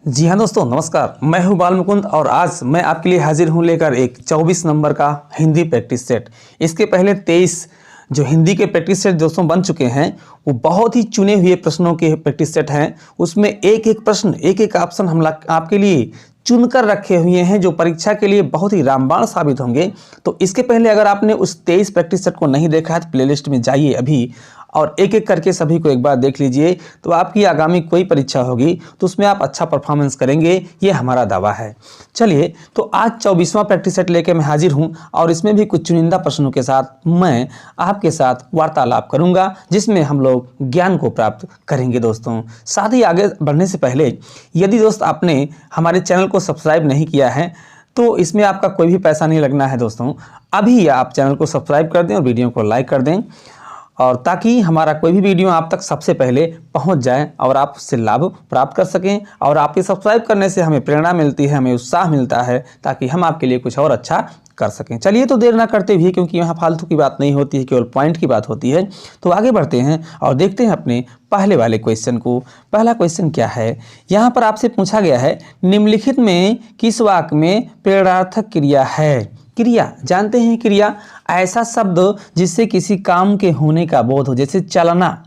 जी हाँ दोस्तों, नमस्कार। मैं हूँ बाल मुकुंद और आज मैं आपके लिए हाजिर हूँ लेकर एक 24 नंबर का हिंदी प्रैक्टिस सेट। इसके पहले 23 जो हिंदी के प्रैक्टिस सेट दोस्तों बन चुके हैं वो बहुत ही चुने हुए प्रश्नों के प्रैक्टिस सेट हैं। उसमें एक एक प्रश्न, एक एक ऑप्शन हम आपके लिए चुनकर रखे हुए हैं जो परीक्षा के लिए बहुत ही रामबाण साबित होंगे। तो इसके पहले अगर आपने उस 23 प्रैक्टिस सेट को नहीं देखा है तो प्लेलिस्ट में जाइए अभी और एक एक करके सभी को एक बार देख लीजिए। तो आपकी आगामी कोई परीक्षा होगी तो उसमें आप अच्छा परफॉर्मेंस करेंगे, ये हमारा दावा है। चलिए, तो आज 24वां प्रैक्टिस सेट लेकर मैं हाजिर हूं और इसमें भी कुछ चुनिंदा प्रश्नों के साथ मैं आपके साथ वार्तालाप करूंगा जिसमें हम लोग ज्ञान को प्राप्त करेंगे दोस्तों। साथ ही आगे बढ़ने से पहले यदि दोस्त आपने हमारे चैनल को सब्सक्राइब नहीं किया है तो इसमें आपका कोई भी पैसा नहीं लगना है दोस्तों। अभी आप चैनल को सब्सक्राइब कर दें और वीडियो को लाइक कर दें और ताकि हमारा कोई भी वीडियो आप तक सबसे पहले पहुंच जाए और आप उससे लाभ प्राप्त कर सकें। और आपके सब्सक्राइब करने से हमें प्रेरणा मिलती है, हमें उत्साह मिलता है ताकि हम आपके लिए कुछ और अच्छा कर सकें। चलिए, तो देर ना करते हुए, क्योंकि यहाँ फालतू की बात नहीं होती है, केवल पॉइंट की बात होती है, तो आगे बढ़ते हैं और देखते हैं अपने पहले वाले क्वेश्चन को। पहला क्वेश्चन क्या है, यहाँ पर आपसे पूछा गया है निम्नलिखित में किस वाक्य में प्रेरणार्थक क्रिया है। क्रिया जानते हैं, क्रिया ऐसा शब्द जिससे किसी काम के होने का बोध हो। जैसे चलना,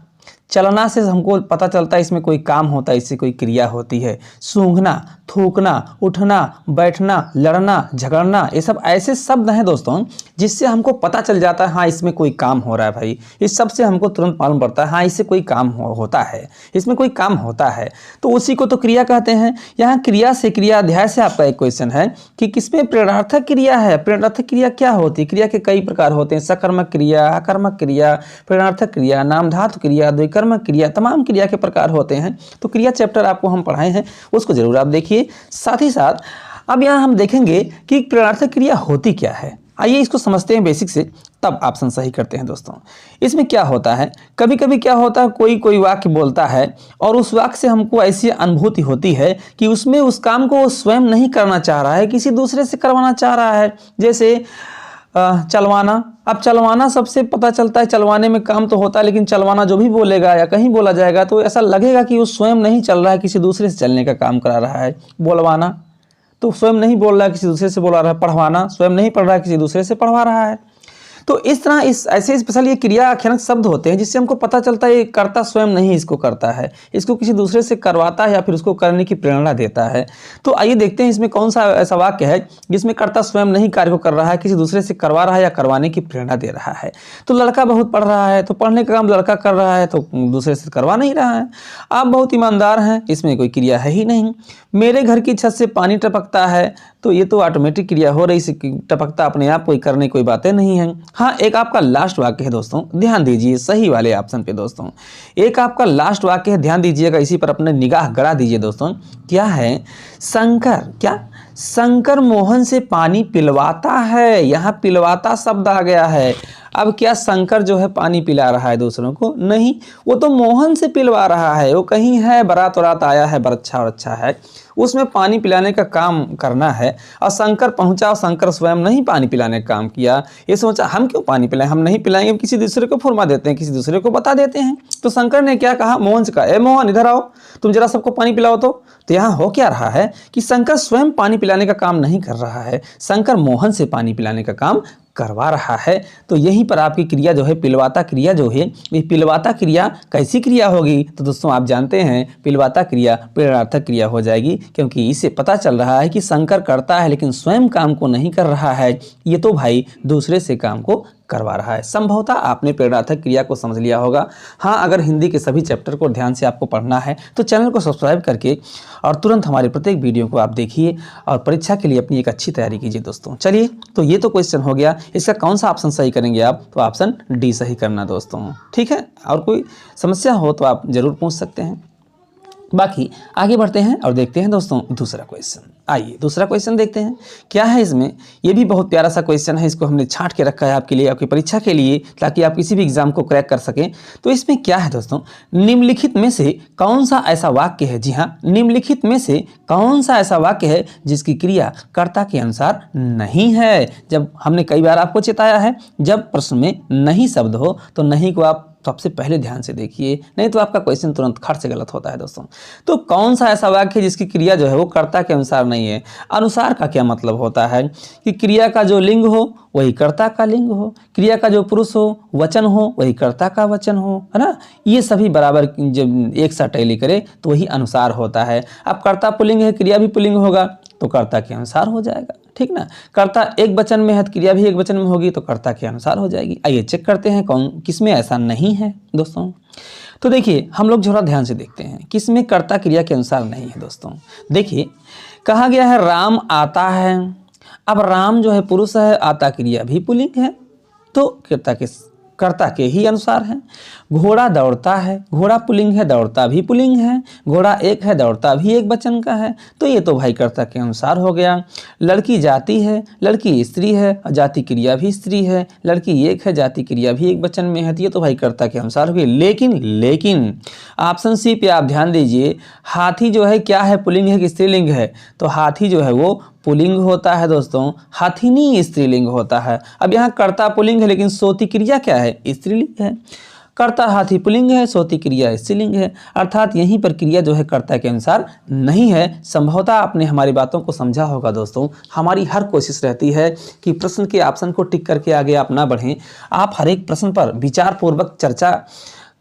चलना से हमको पता चलता है इसमें कोई काम होता है, इससे कोई क्रिया होती है। सूंघना, थूकना, उठना, बैठना, लड़ना, झगड़ना, ये सब ऐसे शब्द हैं दोस्तों जिससे हमको पता चल जाता है हाँ इसमें कोई काम हो रहा है। भाई इस सब से हमको तुरंत मालूम पड़ता है हाँ इससे कोई काम होता है, इसमें कोई काम होता है, तो उसी को तो क्रिया कहते हैं। यहाँ क्रिया से, क्रिया अध्याय से आपका एक क्वेश्चन है कि किसमें प्रेरणार्थक क्रिया है। प्रेरणार्थक क्रिया क्या होती है? क्रिया के कई प्रकार होते हैं, सकर्मक क्रिया, अकर्मक क्रिया, प्रेरणार्थक क्रिया, नामधातु क्रिया, द्विकर्मक क्रिया, तमाम क्रिया के प्रकार होते हैं। तो क्रिया चैप्टर आपको हम पढ़ाए हैं, उसको जरूर आप देखिए। साथ ही साथ अब यहाँ हम देखेंगे कि प्रेरणार्थक क्रिया होती क्या है। आइए इसको समझते हैं बेसिक से, तब ऑप्शन सही करते हैं दोस्तों। इसमें क्या होता है, कभी कभी क्या होता है, कोई कोई वाक्य बोलता है और उस वाक्य से हमको ऐसी अनुभूति होती है कि उसमें उस काम को स्वयं नहीं करना चाह रहा है, किसी दूसरे से करवाना चाह रहा है। जैसे चलवाना, अब चलवाना सबसे पता चलता है, चलवाने में काम तो होता है, लेकिन चलवाना जो भी बोलेगा या कहीं बोला जाएगा तो ऐसा लगेगा कि वो स्वयं नहीं चल रहा है, किसी दूसरे से चलने का काम करा रहा है। बोलवाना तो स्वयं नहीं बोल रहा है, किसी दूसरे से बोला रहा है। पढ़वाना, स्वयं नहीं पढ़ रहा है, किसी दूसरे से पढ़वा रहा है। तो इस तरह इस ऐसे स्पेशल ये क्रिया आख्यानक शब्द होते हैं जिससे हमको पता चलता है ये करता स्वयं नहीं इसको करता है, इसको किसी दूसरे से करवाता है या फिर उसको करने की प्रेरणा देता है। तो आइए देखते हैं इसमें कौन सा ऐसा वाक्य है जिसमें कर्ता स्वयं नहीं कार्य को कर रहा है, किसी दूसरे से करवा रहा है या करवाने की प्रेरणा दे रहा है। तो लड़का बहुत पढ़ रहा है, तो पढ़ने का काम लड़का कर रहा है, तो दूसरे से करवा नहीं रहा है। आप बहुत ईमानदार हैं, इसमें कोई क्रिया है ही नहीं। मेरे घर की छत से पानी टपकता है, तो ये तो ऑटोमेटिक क्रिया हो रही, टपकता अपने आप, कोई करने कोई बातें नहीं हैं। हाँ, एक आपका लास्ट वाक्य है दोस्तों, ध्यान दीजिए सही वाले ऑप्शन पे दोस्तों। एक आपका लास्ट वाक्य है, ध्यान दीजिएगा, इसी पर अपने निगाह गड़ा दीजिए दोस्तों। क्या है, शंकर, क्या शंकर मोहन से पानी पिलवाता है। यहाँ पिलवाता शब्द आ गया है। अब क्या शंकर जो है पानी पिला रहा है दूसरों को? नहीं, वो तो मोहन से पिलवा रहा है। वो कहीं है, बारात वरात आया है, बरच्छा और अच्छा है, उसमें पानी पिलाने का काम करना है और शंकर पहुंचा और शंकर स्वयं नहीं पानी पिलाने का काम किया। ये सोचा हम क्यों पानी पिलाएं, हम नहीं पिलाएंगे, हम किसी दूसरे को फुरमा देते हैं, किसी दूसरे को बता देते हैं। तो शंकर ने क्या कहा, मोहन से कहा, ए मोहन इधर आओ, तुम जरा सबको पानी पिलाओ। तो यहाँ हो क्या रहा है कि शंकर स्वयं पानी पिलाने का काम नहीं कर रहा है, शंकर मोहन से पानी पिलाने का काम करवा रहा है। तो यहीं पर आपकी क्रिया जो है पिलवाता क्रिया जो है, ये पिलवाता क्रिया कैसी क्रिया होगी? तो दोस्तों आप जानते हैं पिलवाता क्रिया प्रेरणार्थक क्रिया हो जाएगी, क्योंकि इससे पता चल रहा है कि शंकर करता है लेकिन स्वयं काम को नहीं कर रहा है, ये तो भाई दूसरे से काम को करवा रहा है। संभवतः आपने प्रेरणार्थक क्रिया को समझ लिया होगा। हाँ, अगर हिंदी के सभी चैप्टर को ध्यान से आपको पढ़ना है तो चैनल को सब्सक्राइब करके और तुरंत हमारे प्रत्येक वीडियो को आप देखिए और परीक्षा के लिए अपनी एक अच्छी तैयारी कीजिए दोस्तों। चलिए, तो ये तो क्वेश्चन हो गया, इसका कौन सा ऑप्शन सही करेंगे आप? तो ऑप्शन डी सही करना दोस्तों, ठीक है। और कोई समस्या हो तो आप जरूर पूछ सकते हैं। बाकी आगे बढ़ते हैं और देखते हैं दोस्तों दूसरा क्वेश्चन। आइए दूसरा क्वेश्चन देखते हैं क्या है इसमें। ये भी बहुत प्यारा सा क्वेश्चन है, इसको हमने छांट के रखा है आपके लिए, आपकी परीक्षा के लिए, ताकि आप किसी भी एग्जाम को क्रैक कर सकें। तो इसमें क्या है दोस्तों, निम्नलिखित में से कौन सा ऐसा वाक्य है, जी हाँ, निम्नलिखित में से कौन सा ऐसा वाक्य है जिसकी क्रिया कर्ता के अनुसार नहीं है। जब हमने कई बार आपको चेताया है, जब प्रश्न में नहीं शब्द हो तो नहीं को आप तो आपसे पहले ध्यान से देखिए, नहीं तो आपका क्वेश्चन तुरंत खट से गलत होता है दोस्तों। तो कौन सा ऐसा वाक्य है जिसकी क्रिया जो है वो कर्ता के अनुसार नहीं है? अनुसार का क्या मतलब होता है कि क्रिया का जो लिंग हो वही कर्ता का लिंग हो, क्रिया का जो पुरुष हो वचन हो वही कर्ता का वचन हो, है ना। ये सभी बराबर जब एक साथ टैली करे तो वही अनुसार होता है। अब कर्ता पुल्लिंग है, क्रिया भी पुल्लिंग होगा तो कर्ता के अनुसार हो जाएगा, ठीक ना। कर्ता एक वचन में है तो क्रिया भी एक वचन में होगी तो कर्ता के अनुसार हो जाएगी। आइए चेक करते हैं कौन किसमें ऐसा नहीं है दोस्तों। तो देखिए हम लोग थोड़ा ध्यान से देखते हैं किसमें कर्ता क्रिया के अनुसार नहीं है दोस्तों। देखिए कहा गया है राम आता है। अब राम जो है पुरुष है, आता क्रिया भी पुल्लिंग है तो कर्ता के ही अनुसार है। घोड़ा दौड़ता है, घोड़ा पुल्लिंग है, दौड़ता भी पुल्लिंग है। घोड़ा एक है, दौड़ता भी एक वचन का है तो ये तो भाई कर्ता के अनुसार हो गया। लड़की जाति है, लड़की स्त्री है, जाति क्रिया भी स्त्री है। लड़की एक है, जाति क्रिया भी एक वचन में है तो ये तो भाई कर्ता के अनुसार हो गई। लेकिन ऑप्शन सी पे आप ध्यान दीजिए, हाथी जो है क्या है, पुल्लिंग है कि स्त्रीलिंग है? तो हाथी जो है वो पुल्लिंग होता है दोस्तों, हाथिनी स्त्रीलिंग होता है। अब यहाँ कर्ता पुल्लिंग है लेकिन सोती क्रिया क्या है, स्त्रीलिंग है। कर्ता हाथी पुल्लिंग है, सोती क्रिया स्त्रीलिंग है, अर्थात यहीं पर क्रिया जो है कर्ता के अनुसार नहीं है। संभवतः आपने हमारी बातों को समझा होगा दोस्तों। हमारी हर कोशिश रहती है कि प्रश्न के ऑप्शन को टिक करके आगे आप ना बढ़ें, आप हर एक प्रश्न पर विचारपूर्वक चर्चा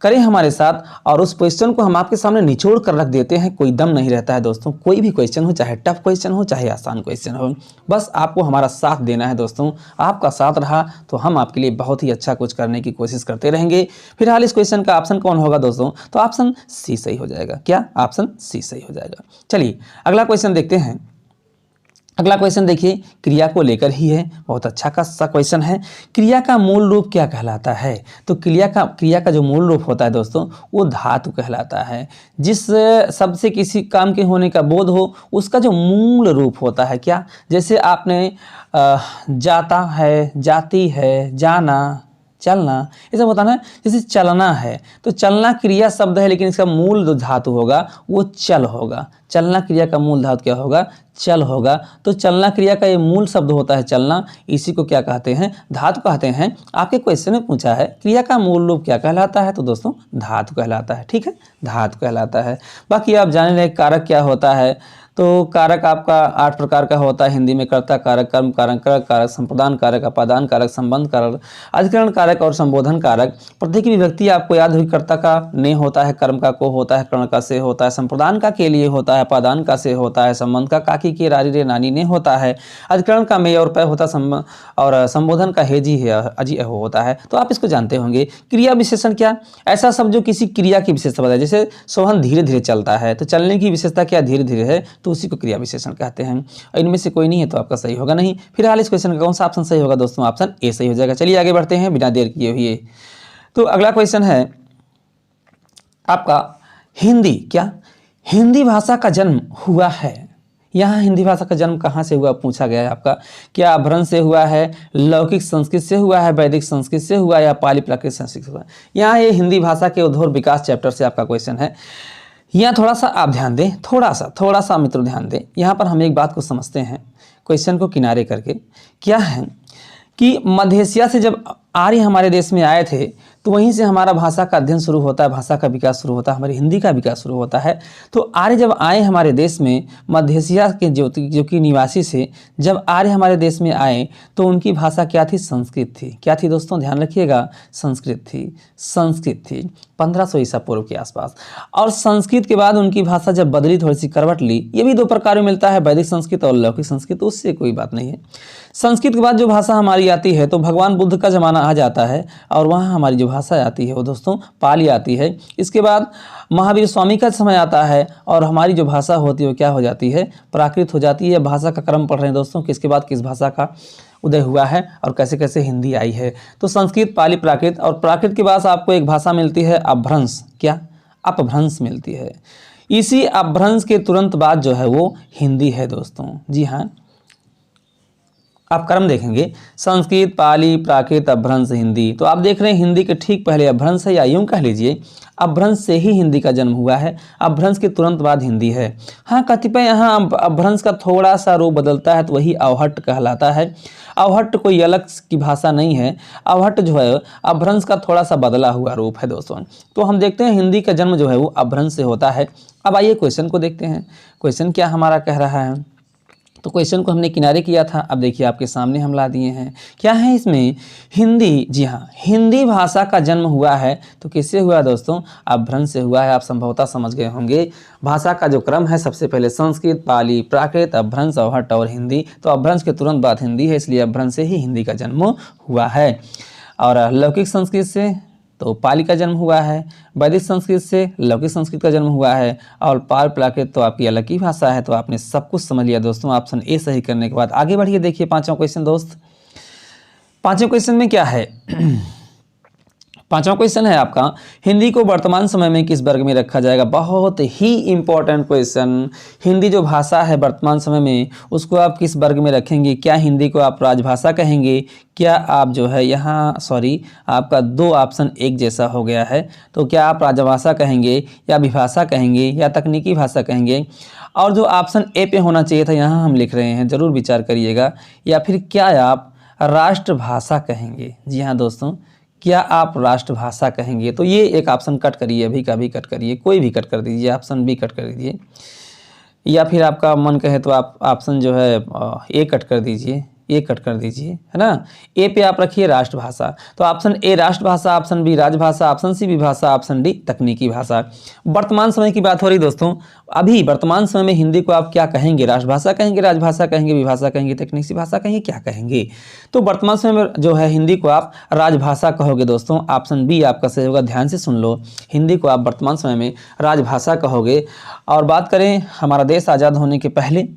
करें हमारे साथ और उस क्वेश्चन को हम आपके सामने निचोड़ कर रख देते हैं। कोई दम नहीं रहता है दोस्तों, कोई भी क्वेश्चन हो, चाहे टफ क्वेश्चन हो चाहे आसान क्वेश्चन हो, बस आपको हमारा साथ देना है दोस्तों। आपका साथ रहा तो हम आपके लिए बहुत ही अच्छा कुछ करने की कोशिश करते रहेंगे। फिलहाल इस क्वेश्चन का ऑप्शन कौन होगा दोस्तों? तो ऑप्शन सी सही हो जाएगा। क्या? ऑप्शन सी सही हो जाएगा। चलिए अगला क्वेश्चन देखते हैं। अगला क्वेश्चन देखिए क्रिया को लेकर ही है, बहुत अच्छा सा क्वेश्चन है। क्रिया का मूल रूप क्या कहलाता है? तो क्रिया का जो मूल रूप होता है दोस्तों वो धातु कहलाता है। जिस शब्द से किसी काम के होने का बोध हो उसका जो मूल रूप होता है क्या? जैसे आपने जाता है, जाती है, जाना, चलना, ये सब होता है ना। जैसे चलना है तो चलना क्रिया शब्द है लेकिन इसका मूल जो धातु होगा वो चल होगा। चलना क्रिया का मूल धातु क्या होगा? चल होगा। तो चलना क्रिया का ये मूल शब्द होता है चलना, इसी को क्या कहते हैं? धातु कहते हैं। आपके क्वेश्चन में पूछा है क्रिया का मूल रूप क्या कहलाता है? तो दोस्तों धातु कहलाता है, ठीक है, धातु कहलाता है। बाकी आप जान रहे कारक क्या होता है। तो कारक आपका 8 प्रकार का होता है हिंदी में, कर्ता कारक, कर्म कारक, कारक, संप्रदान कारक, अपादान कारक, संबंध कारक, अधिकरण कारक और संबोधन कारक। प्रत्येक विभक्ति आपको याद हुई, कर्ता का ने होता है, कर्म का को होता है, कर्ण का से होता है, संप्रदान का के लिए होता है, अपादान का से होता है, संबंध का काकी के रारी रे नानी ने होता है, अधिकरण का मे और पै होता है और संबोधन का हेजी है अजी हो होता है। तो आप इसको जानते होंगे। क्रिया विशेषण क्या? ऐसा शब्द जो किसी क्रिया की विशेषता बताए। जैसे सोहन धीरे धीरे चलता है तो चलने की विशेषता क्या? धीरे धीरे है तो उसी को क्रिया विशेषण कहते हैं। इनमें से कोई नहीं है तो आपका सही होगा नहीं। फिलहाल इस क्वेश्चन का कौन सा ऑप्शन सही होगा दोस्तों? ऑप्शन ए सही हो जाएगा। चलिए आगे बढ़ते हैं बिना देर किए हुए। तो अगला क्वेश्चन है आपका हिंदी। क्या हिंदी भाषा का जन्म हुआ है? यहाँ हिंदी भाषा का जन्म कहाँ से हुआ पूछा गया है आपका। क्या अभ्रंश से हुआ है, लौकिक संस्कृत से हुआ है, वैदिक संस्कृत से हुआ या पाली प्राकृत संस्कृत से हुआ? यहाँ ये हिंदी भाषा के उद्भव विकास चैप्टर से आपका क्वेश्चन है। यहाँ थोड़ा सा आप ध्यान दें, थोड़ा सा मित्रों ध्यान दें। यहाँ पर हम एक बात को समझते हैं क्वेश्चन को किनारे करके। क्या है कि मध्य एशिया से जब आर्य हमारे देश में आए थे तो वहीं से हमारा भाषा का अध्ययन शुरू होता है, भाषा का विकास शुरू होता है, हमारी हिंदी का विकास शुरू होता है। तो आर्य जब आए हमारे देश में, मध्य एशिया के जो कि निवासी से जब आर्य हमारे देश में आए तो उनकी भाषा क्या थी? संस्कृत थी। क्या थी दोस्तों? ध्यान रखिएगा, संस्कृत थी 1500 ईसा पूर्व के आसपास। और संस्कृत के बाद उनकी भाषा जब बदली, थोड़ी सी करवट ली, ये भी 2 प्रकार में मिलता है, वैदिक संस्कृत और लौकिक संस्कृत, उससे कोई बात नहीं है। संस्कृत के बाद जो भाषा हमारी आती है तो भगवान बुद्ध का जमाना आ जाता है और वहाँ हमारी जो भाषा आती है वो दोस्तों पाली आती है। इसके बाद महावीर स्वामी का समय आता है और हमारी जो भाषा होती है वो क्या हो जाती है? प्राकृत हो जाती है। भाषा का क्रम पढ़ रहे हैं दोस्तों, किसके बाद किस भाषा का उदय हुआ है और कैसे कैसे हिंदी आई है। तो संस्कृत, पाली, प्राकृत, और प्राकृत के बाद आपको एक भाषा मिलती है अपभ्रंश। क्या? अपभ्रंश मिलती है। इसी अपभ्रंश के तुरंत बाद जो है वो हिंदी है दोस्तों। जी हाँ, आप क्रम देखेंगे संस्कृत, पाली, प्राकृत, अपभ्रंश, हिंदी। तो आप देख रहे हैं हिंदी के ठीक पहले अपभ्रंश है, या यूं कह लीजिए अपभ्रंश से ही हिंदी का जन्म हुआ है, अपभ्रंश के तुरंत बाद हिंदी है। हाँ, कतिपय यहाँ अपभ्रंश का थोड़ा सा रूप बदलता है तो वही अवहट्ट कहलाता है। अवहट्ट कोई अलग की भाषा नहीं है, अवहट्ट जो है अपभ्रंश का थोड़ा सा बदला हुआ रूप है दोस्तों। तो हम देखते हैं हिंदी का जन्म जो है वो अपभ्रंश से होता है। अब आइए क्वेश्चन को देखते हैं, क्वेश्चन क्या हमारा कह रहा है। तो क्वेश्चन को हमने किनारे किया था, अब देखिए आपके सामने हम ला दिए हैं। क्या है इसमें, हिंदी, जी हाँ, हिंदी भाषा का जन्म हुआ है तो किससे हुआ दोस्तों, अपभ्रंश से हुआ है। आप संभवतः समझ गए होंगे भाषा का जो क्रम है, सबसे पहले संस्कृत, पाली, प्राकृत, अपभ्रंश, अवहट्ट और हिंदी। तो अपभ्रंश के तुरंत बाद हिंदी है, इसलिए अपभ्रंश से ही हिंदी का जन्म हुआ है। और लौकिक संस्कृत से तो पाली का जन्म हुआ है, वैदिक संस्कृत से लौकिक संस्कृत का जन्म हुआ है, और पाल प्राकृत तो आपकी अलग ही भाषा है। तो आपने सब कुछ समझ लिया दोस्तों। ऑप्शन ए सही करने के बाद आगे बढ़िए, देखिए पांचवा क्वेश्चन दोस्त। पांचवें क्वेश्चन में क्या है पांचवा क्वेश्चन है आपका, हिंदी को वर्तमान समय में किस वर्ग में रखा जाएगा। बहुत ही इंपॉर्टेंट क्वेश्चन। हिंदी जो भाषा है वर्तमान समय में, उसको आप किस वर्ग में रखेंगे। क्या हिंदी को आप राजभाषा कहेंगे, क्या आप जो है यहाँ आपका दो ऑप्शन एक जैसा हो गया है, तो क्या आप राजभाषा कहेंगे या विभाषा कहेंगे या तकनीकी भाषा कहेंगे। और जो ऑप्शन ए पे होना चाहिए था यहाँ हम लिख रहे हैं, ज़रूर विचार करिएगा। या फिर क्या आप राष्ट्रभाषा कहेंगे। जी हाँ दोस्तों, क्या आप राष्ट्रभाषा कहेंगे। तो ये एक ऑप्शन कट करिए, अभी का भी कट करिए, कोई भी कट कर दीजिए, ऑप्शन बी कट कर दीजिए, या फिर आपका मन कहे तो आप ऑप्शन जो है ए कट कर दीजिए, ए कट कर दीजिए, है ना। ए पे आप रखिए राष्ट्रभाषा। तो ऑप्शन ए राष्ट्रभाषा, ऑप्शन बी राजभाषा, ऑप्शन सी विभाषा, ऑप्शन डी तकनीकी भाषा। वर्तमान समय की बात हो रही दोस्तों। अभी वर्तमान समय में हिंदी को आप क्या कहेंगे, राष्ट्रभाषा कहेंगे, राजभाषा कहेंगे, विभाषा कहेंगे, तकनीकी भाषा कहेंगे, क्या कहेंगे। तो वर्तमान समय में जो है हिंदी को आप राजभाषा कहोगे दोस्तों। ऑप्शन बी आपका सही होगा, ध्यान से सुन लो। हिंदी को आप वर्तमान समय में राजभाषा कहोगे। और बात करें हमारा देश आज़ाद होने के पहले,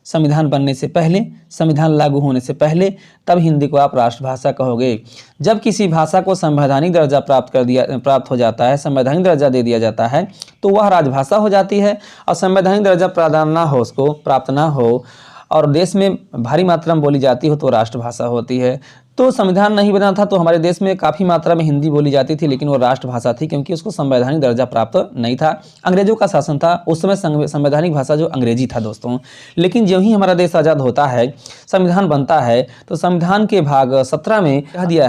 संविधान बनने से पहले, संविधान लागू होने से पहले, तब हिंदी को आप राष्ट्रभाषा कहोगे। जब किसी भाषा को संवैधानिक दर्जा प्राप्त हो जाता है, संवैधानिक दर्जा दे दिया जाता है, तो वह राजभाषा हो जाती है। और संवैधानिक दर्जा प्रदान ना हो, उसको प्राप्त ना हो, और देश में भारी मात्रा में बोली जाती हो, तो राष्ट्रभाषा होती है। तो संविधान नहीं बना था तो हमारे देश में काफ़ी मात्रा में हिंदी बोली जाती थी, लेकिन वो राष्ट्रभाषा थी क्योंकि उसको संवैधानिक दर्जा प्राप्त नहीं था। अंग्रेजों का शासन था उस समय, संवैधानिक भाषा जो अंग्रेजी था दोस्तों। लेकिन जो ही हमारा देश आज़ाद होता है, संविधान बनता है, तो संविधान के भाग 17 में कह दिया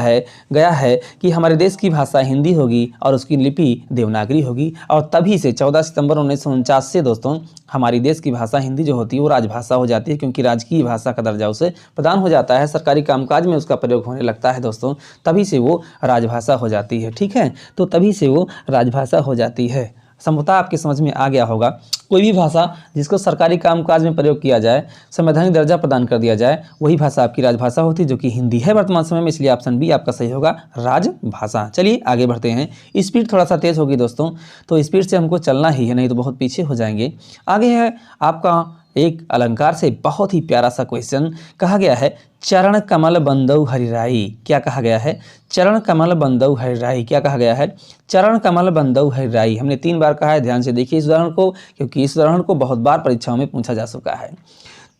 गया है कि हमारे देश की भाषा हिंदी होगी और उसकी लिपि देवनागरी होगी। और तभी से 14 सितंबर 1949 से दोस्तों हमारी देश की भाषा हिंदी जो होती है वो राजभाषा हो जाती है, क्योंकि राजकीय भाषा का दर्जा उसे प्रदान हो जाता है, सरकारी कामकाज में उसका प्रयोग होने लगता है दोस्तों, तभी से वो राजभाषा हो जाती है। ठीक है, तो तभी से वो राजभाषा हो जाती है। संभवतः आपके समझ में आ गया होगा। कोई भी भाषा जिसको सरकारी कामकाज में प्रयोग किया जाए, संवैधानिक दर्जा प्रदान कर दिया जाए, वही भाषा आपकी राजभाषा होती है, जो कि हिंदी है वर्तमान समय में। इसलिए ऑप्शन बी आपका सही होगा, राजभाषा। चलिए आगे बढ़ते हैं। स्पीड थोड़ा सा तेज होगी दोस्तों, तो स्पीड से हमको चलना ही है, नहीं तो बहुत पीछे हो जाएंगे। आगे है आपका एक अलंकार से बहुत ही प्यारा सा क्वेश्चन। कहा गया है चरण कमल बंदौ हरिराई। क्या कहा गया है, चरण कमल बंदौ हरिराई। क्या कहा गया है, चरण कमल बंदौ हरिराई। हमने 3 बार कहा है, ध्यान से देखिए इस उदाहरण को, क्योंकि इस उदाहरण को बहुत बार परीक्षाओं में पूछा जा चुका है।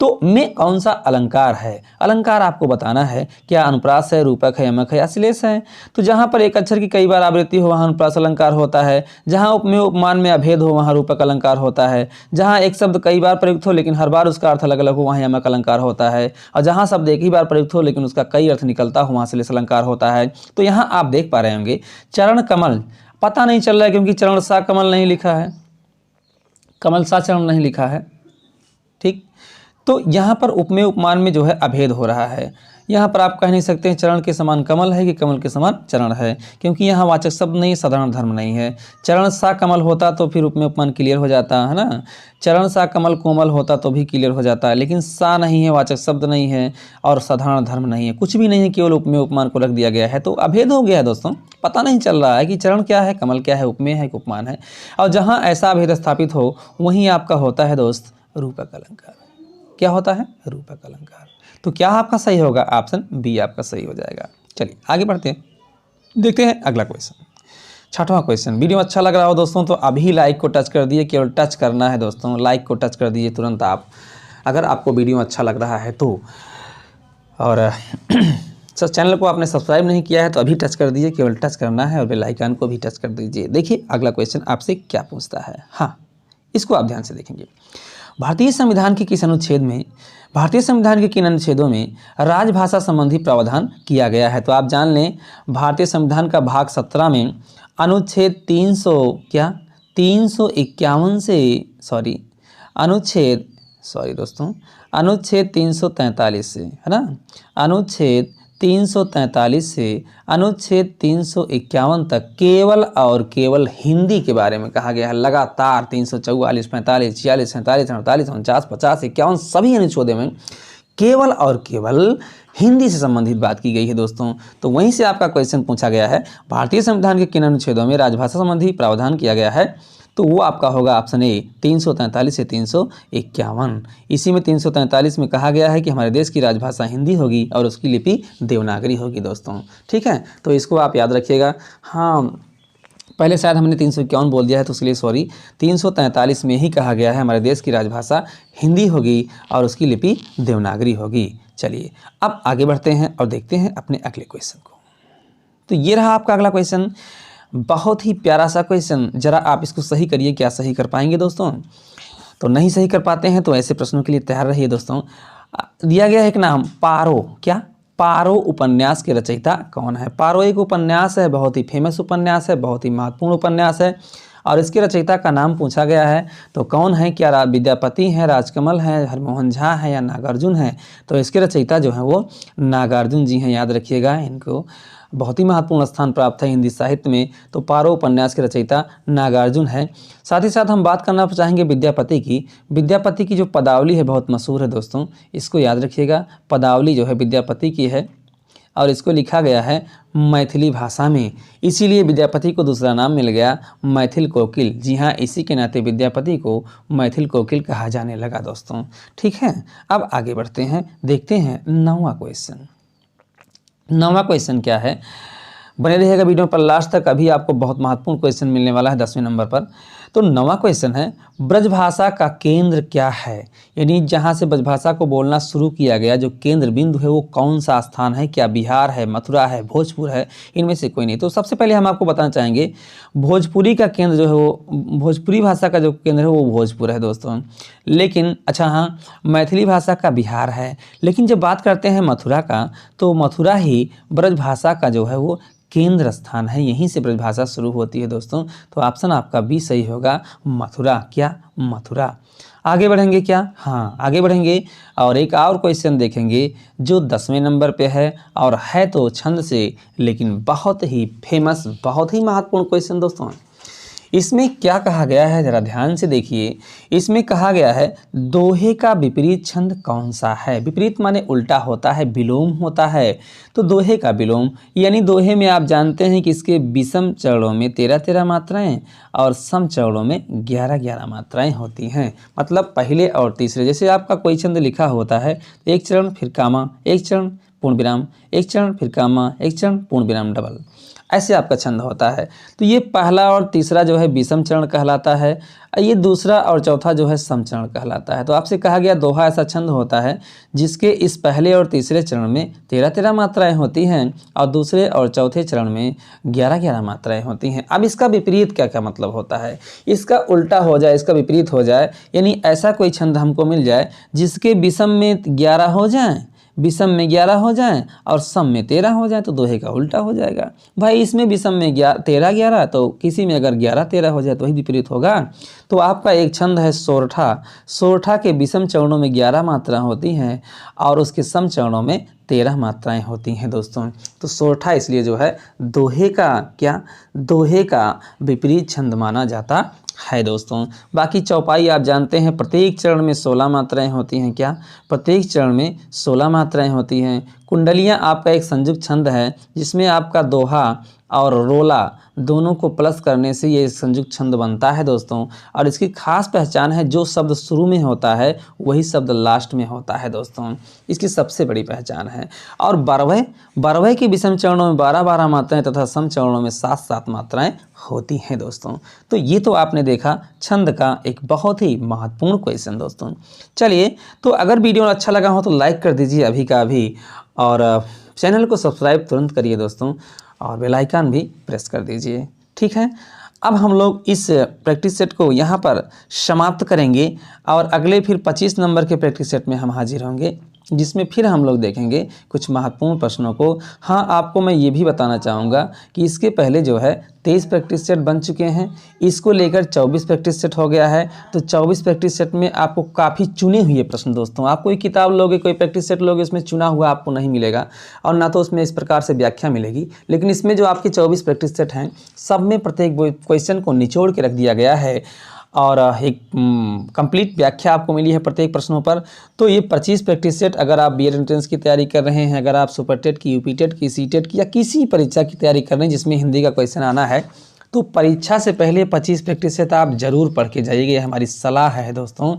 तो में कौन सा अलंकार है, अलंकार आपको बताना है। क्या अनुप्रास है, रूपक है, यमक है या श्लेष है। तो जहाँ पर एक अक्षर की कई बार आवृत्ति हो वहाँ अनुप्रास अलंकार होता है, जहाँ उपमेय उपमान में अभेद हो वहाँ रूपक अलंकार होता है, जहाँ एक शब्द कई बार प्रयुक्त हो लेकिन हर बार उसका अर्थ अलग अलग हो वहाँ यमक अलंकार होता है, और जहाँ शब्द एक ही बार प्रयुक्त हो लेकिन उसका कई अर्थ निकलता हो वहाँ श्लेष अलंकार होता है। तो यहाँ आप देख पा रहे होंगे चरण कमल पता नहीं चल रहा है, क्योंकि चरण सा कमल नहीं लिखा है, कमल सा चरण नहीं लिखा है। ठीक, तो यहाँ पर उपमेय उपमान में जो है अभेद हो रहा है। यहाँ पर आप कह नहीं सकते हैं चरण के समान कमल है कि कमल के समान चरण है, क्योंकि यहाँ वाचक शब्द नहीं, साधारण धर्म नहीं है। चरण सा कमल होता तो फिर उपमेय उपमान क्लियर हो जाता है ना, चरण सा कमल कोमल होता तो भी क्लियर हो जाता है, लेकिन सा नहीं है, वाचक शब्द नहीं है और साधारण धर्म नहीं है, कुछ भी नहीं है, केवल उपमेय उपमान को रख दिया गया है। तो अभेद हो गया है दोस्तों, पता नहीं चल रहा है कि चरण क्या है, कमल क्या है, उपमेय है कि उपमान है। और जहाँ ऐसा अभेद स्थापित हो वहीं आपका होता है दोस्त रूपक अलंकार। क्या होता है, रूपक अलंकार। तो क्या आपका सही होगा, ऑप्शन बी आपका सही हो जाएगा। चलिए आगे बढ़ते हैं, देखते हैं अगला क्वेश्चन, 6वां क्वेश्चन। वीडियो अच्छा लग रहा हो दोस्तों तो अभी लाइक को टच कर दिए, केवल टच करना है दोस्तों, लाइक को टच कर दीजिए तुरंत आप, अगर आपको वीडियो अच्छा लग रहा है तो। और चैनल को आपने सब्सक्राइब नहीं किया है तो अभी टच कर दीजिए, केवल टच करना है और बेल आइकन को भी टच कर दीजिए। देखिए अगला क्वेश्चन आपसे क्या पूछता है। हाँ, इसको आप ध्यान से देखेंगे। भारतीय संविधान के किस अनुच्छेद में, भारतीय संविधान के किन अनुच्छेदों में राजभाषा संबंधी प्रावधान किया गया है? तो आप जान लें, भारतीय संविधान का भाग 17 में अनुच्छेद 351 से अनुच्छेद 343 से, है ना, अनुच्छेद 343 से अनुच्छेद 351 तक केवल और केवल हिंदी के बारे में कहा गया है। लगातार 344, 45, 46, 47, 48, 49, 50, 51 सभी अनुच्छेदों में केवल और केवल हिंदी से संबंधित बात की गई है दोस्तों। तो वहीं से आपका क्वेश्चन पूछा गया है, भारतीय संविधान के किन अनुच्छेदों में राजभाषा संबंधी प्रावधान किया गया है? तो वो आपका होगा ऑप्शन ए 343 से 351। इसी में 343 में कहा गया है कि हमारे देश की राजभाषा हिंदी होगी और उसकी लिपि देवनागरी होगी दोस्तों। ठीक है, तो इसको आप याद रखिएगा। हाँ, पहले शायद हमने 351 बोल दिया है तो इसलिए सॉरी, 343 में ही कहा गया है हमारे देश की राजभाषा हिंदी होगी और उसकी लिपि देवनागरी होगी। चलिए अब आगे बढ़ते हैं और देखते हैं अपने अगले क्वेश्चन को। तो ये रहा आपका अगला क्वेश्चन, बहुत ही प्यारा सा क्वेश्चन। जरा आप इसको सही करिए, क्या सही कर पाएंगे दोस्तों? तो नहीं सही कर पाते हैं तो ऐसे प्रश्नों के लिए तैयार रहिए दोस्तों। दिया गया है एक नाम, पारो। क्या? पारो उपन्यास के रचयिता कौन है? पारो एक उपन्यास है, बहुत ही फेमस उपन्यास है, बहुत ही महत्वपूर्ण उपन्यास है और इसके रचयिता का नाम पूछा गया है। तो कौन है? क्या विद्यापति हैं, राजकमल हैं, हरमोहन झा हैं या नागार्जुन हैं? तो इसके रचयिता जो हैं वो नागार्जुन जी हैं, याद रखिएगा। इनको बहुत ही महत्वपूर्ण स्थान प्राप्त है हिंदी साहित्य में। तो पारो उपन्यास के रचयिता नागार्जुन है। साथ ही साथ हम बात करना चाहेंगे विद्यापति की। विद्यापति की जो पदावली है बहुत मशहूर है दोस्तों, इसको याद रखिएगा। पदावली जो है विद्यापति की है और इसको लिखा गया है मैथिली भाषा में, इसीलिए विद्यापति को दूसरा नाम मिल गया मैथिल कोकिल। जी हाँ, इसी के नाते विद्यापति को मैथिल कोकिल कहा जाने लगा दोस्तों। ठीक है, अब आगे बढ़ते हैं, देखते हैं 9वां क्वेश्चन। 9वां क्वेश्चन क्या है? बने रहिएगा वीडियो पर लास्ट तक, अभी आपको बहुत महत्वपूर्ण क्वेश्चन मिलने वाला है 10वें नंबर पर। तो 9वां क्वेश्चन है, ब्रजभाषा का केंद्र क्या है? यानी जहाँ से ब्रजभाषा को बोलना शुरू किया गया, जो केंद्र बिंदु है वो कौन सा स्थान है? क्या बिहार है, मथुरा है, भोजपुर है? इनमें से कोई नहीं। तो सबसे पहले हम आपको बताना चाहेंगे, भोजपुरी का केंद्र जो है वो, भोजपुरी भाषा का जो केंद्र है वो भोजपुर है दोस्तों। लेकिन अच्छा हाँ, मैथिली भाषा का बिहार है। लेकिन जब बात करते हैं मथुरा का, तो मथुरा ही ब्रजभाषा का जो है वो केंद्र स्थान है, यहीं से ब्रजभाषा शुरू होती है दोस्तों। तो ऑप्शन आपका बी सही होगा, मथुरा। क्या? मथुरा। आगे बढ़ेंगे क्या? हाँ, आगे बढ़ेंगे और एक और क्वेश्चन देखेंगे जो 10वें नंबर पे है और है तो छंद से, लेकिन बहुत ही फेमस, बहुत ही महत्वपूर्ण क्वेश्चन दोस्तों। इसमें क्या कहा गया है, जरा ध्यान से देखिए। इसमें कहा गया है दोहे का विपरीत छंद कौन सा है? विपरीत माने उल्टा होता है, विलोम होता है। तो दोहे का विलोम, यानी दोहे में आप जानते हैं कि इसके विषम चरणों में 13-13 मात्राएं और सम चरणों में 11-11 मात्राएं होती हैं। मतलब पहले और तीसरे, जैसे आपका कोई छंद लिखा होता है, एक चरण फिर कामा, एक चरण पूर्ण विराम, एक चरण फिर कामा, एक चरण पूर्ण विराम डबल, ऐसे आपका छंद होता है। तो ये पहला और तीसरा जो है विषम चरण कहलाता है, ये दूसरा और चौथा जो है सम चरण कहलाता है। तो आपसे कहा गया दोहा ऐसा छंद होता है जिसके इस पहले और तीसरे चरण में 13-13 मात्राएं होती हैं और दूसरे और चौथे चरण में 11-11 मात्राएं होती हैं। अब इसका विपरीत क्या क्या मतलब होता है? इसका उल्टा हो जाए, इसका विपरीत हो जाए, यानी ऐसा कोई छंद हमको मिल जाए जिसके विषम में 11 हो जाए, विषम में 11 हो जाए और सम में 13 हो जाए, तो दोहे का उल्टा हो जाएगा। भाई इसमें विषम में 13-11, तो किसी में अगर 11-13 हो जाए तो वही विपरीत होगा। तो आपका एक छंद है सोरठा। सोरठा के विषम चरणों में 11 मात्रा होती हैं और उसके सम चरणों में 13 मात्राएं होती हैं दोस्तों। तो सोरठा इसलिए जो है दोहे का क्या, दोहे का विपरीत छंद माना जाता है दोस्तों। बाकी चौपाई आप जानते हैं, प्रत्येक चरण में 16 मात्राएं होती हैं। क्या? प्रत्येक चरण में 16 मात्राएं होती हैं। कुंडलियां आपका एक संयुक्त छंद है जिसमें आपका दोहा और रोला दोनों को प्लस करने से ये संयुक्त छंद बनता है दोस्तों। और इसकी खास पहचान है, जो शब्द शुरू में होता है वही शब्द लास्ट में होता है दोस्तों, इसकी सबसे बड़ी पहचान है। और बारहवें के विषम चरणों में 12-12 मात्राएं तथा सम चरणों में 7-7 मात्राएं होती हैं दोस्तों। तो ये तो आपने देखा छंद का एक बहुत ही महत्वपूर्ण क्वेश्चन दोस्तों। चलिए, तो अगर वीडियो अच्छा लगा हो तो लाइक कर दीजिए अभी का अभी, और चैनल को सब्सक्राइब तुरंत करिए दोस्तों, और बेल आइकन भी प्रेस कर दीजिए। ठीक है, अब हम लोग इस प्रैक्टिस सेट को यहाँ पर समाप्त करेंगे और अगले फिर 25 नंबर के प्रैक्टिस सेट में हम हाजिर होंगे, जिसमें फिर हम लोग देखेंगे कुछ महत्वपूर्ण प्रश्नों को। हाँ, आपको मैं ये भी बताना चाहूँगा कि इसके पहले जो है 23 प्रैक्टिस सेट बन चुके हैं, इसको लेकर 24 प्रैक्टिस सेट हो गया है। तो 24 प्रैक्टिस सेट में आपको काफ़ी चुने हुए प्रश्न दोस्तों, आप कोई किताब लोगे, कोई प्रैक्टिस सेट लोगे, उसमें चुना हुआ आपको नहीं मिलेगा और ना तो उसमें इस प्रकार से व्याख्या मिलेगी। लेकिन इसमें जो आपके 24 प्रैक्टिस सेट हैं, सब में प्रत्येक क्वेश्चन को निचोड़ के रख दिया गया है और एक कंप्लीट व्याख्या आपको मिली है प्रत्येक प्रश्नों पर। तो ये 25 प्रैक्टिस सेट अगर आप बीएड एंट्रेंस की तैयारी कर रहे हैं, अगर आप सुपर टेट की, यूपी टेट की, सी टेट की या किसी परीक्षा की तैयारी कर रहे हैं जिसमें हिंदी का क्वेश्चन आना है, तो परीक्षा से पहले 25 प्रैक्टिस सेट आप ज़रूर पढ़ के जाइएगा, ये हमारी सलाह है दोस्तों।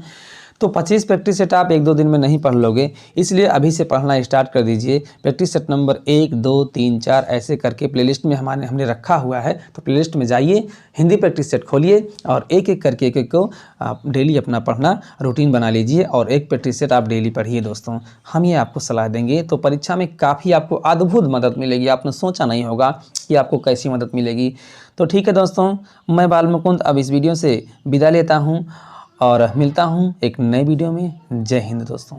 तो 25 प्रैक्टिस सेट आप 1-2 दिन में नहीं पढ़ लोगे, इसलिए अभी से पढ़ना स्टार्ट कर दीजिए। प्रैक्टिस सेट नंबर 1, 2, 3, 4 ऐसे करके प्लेलिस्ट में हमने रखा हुआ है, तो प्लेलिस्ट में जाइए, हिंदी प्रैक्टिस सेट खोलिए और एक एक करके एक को आप डेली अपना पढ़ना रूटीन बना लीजिए और एक प्रैक्टिस सेट आप डेली पढ़िए दोस्तों। हम ये आपको सलाह देंगे तो परीक्षा में काफ़ी आपको अद्भुत मदद मिलेगी, आपने सोचा नहीं होगा कि आपको कैसी मदद मिलेगी। तो ठीक है दोस्तों, मैं बाल मुकुंद अब इस वीडियो से विदा लेता हूँ और मिलता हूँ एक नए वीडियो में। जय हिंद दोस्तों।